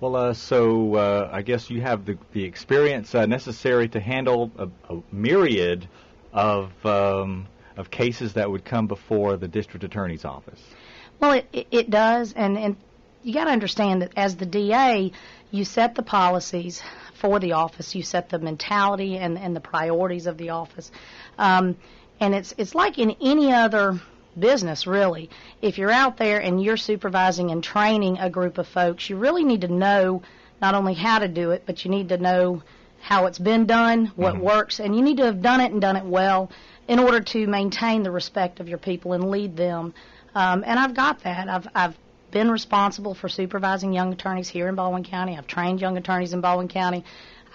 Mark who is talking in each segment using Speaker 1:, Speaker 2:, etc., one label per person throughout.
Speaker 1: Well, so I guess you have the experience necessary to handle a myriad of cases that would come before the district attorney's office.
Speaker 2: Well, it does, and you got to understand that as the DA, you set the policies for the office, you set the mentality and the priorities of the office, and it's like in any other business, really. If you're out there and you're supervising and training a group of folks, you really need to know not only how to do it, but you need to know how it's been done, what works, and you need to have done it and done it well in order to maintain the respect of your people and lead them. And I've got that. I've been responsible for supervising young attorneys here in Baldwin County. I've trained young attorneys in Baldwin County.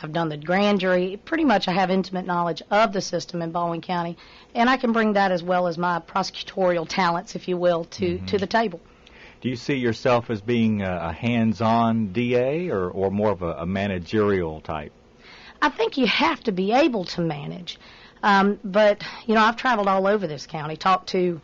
Speaker 2: I've done the grand jury. Pretty much I have intimate knowledge of the system in Baldwin County, and I can bring that as well as my prosecutorial talents, if you will, to the table.
Speaker 1: Do you see yourself as being a hands-on DA or more of a managerial type?
Speaker 2: I think you have to be able to manage. But, I've traveled all over this county, talked to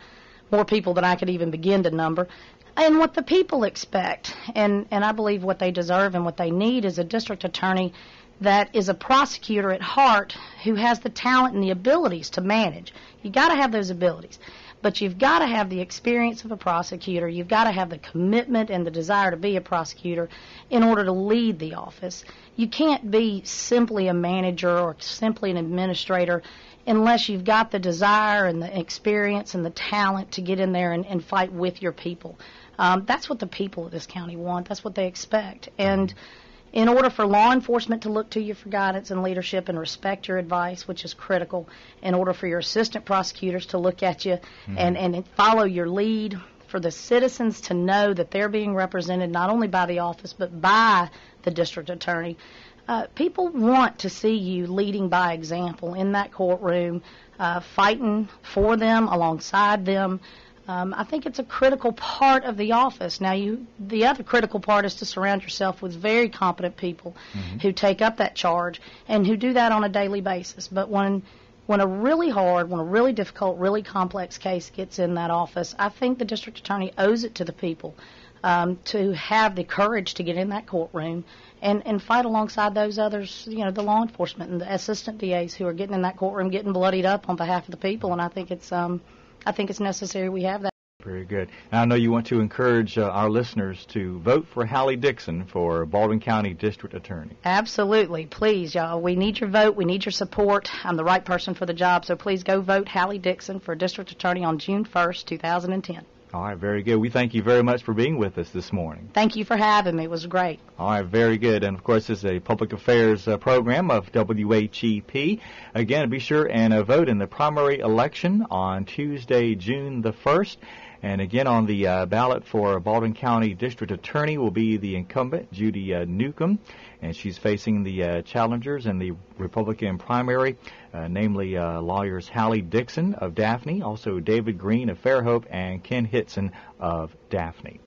Speaker 2: more people than I could even begin to number, and what the people expect, and I believe what they deserve and what they need is a district attorney that is a prosecutor at heart who has the talent and the abilities to manage. You've got to have those abilities, but you've got to have the experience of a prosecutor. You've got to have the commitment and the desire to be a prosecutor in order to lead the office. You can't be simply a manager or simply an administrator unless you've got the desire and the experience and the talent to get in there and fight with your people. That's what the people of this county want. That's what they expect. And in order for law enforcement to look to you for guidance and leadership and respect your advice, which is critical, in order for your assistant prosecutors to look at you and follow your lead, for the citizens to know that they're being represented not only by the office but by the district attorney, people want to see you leading by example in that courtroom, fighting for them, alongside them. I think it's a critical part of the office. Now, the other critical part is to surround yourself with very competent people who take up that charge and who do that on a daily basis. But when a really hard, when a really difficult, really complex case gets in that office, I think the district attorney owes it to the people to have the courage to get in that courtroom and fight alongside those others, the law enforcement and the assistant DAs who are getting in that courtroom, getting bloodied up on behalf of the people. And I think it's necessary we have that.
Speaker 1: Very good. Now, I know you want to encourage our listeners to vote for Hallie Dixon for Baldwin County District Attorney.
Speaker 2: Absolutely. Please, y'all. We need your vote. We need your support. I'm the right person for the job, so please go vote Hallie Dixon for District Attorney on June 1st, 2010.
Speaker 1: All right, very good. We thank you very much for being with us this morning.
Speaker 2: Thank you for having me. It was great.
Speaker 1: All right, very good. And, of course, this is a public affairs program of WHEP. Again, be sure and vote in the primary election on Tuesday, June the 1st. And, again, on the ballot for Baldwin County District Attorney will be the incumbent, Judy Newcomb. And she's facing the challengers in the Republican primary, namely lawyers Hallie Dixon of Daphne, also David Green of Fairhope, and Ken Hitson of Daphne.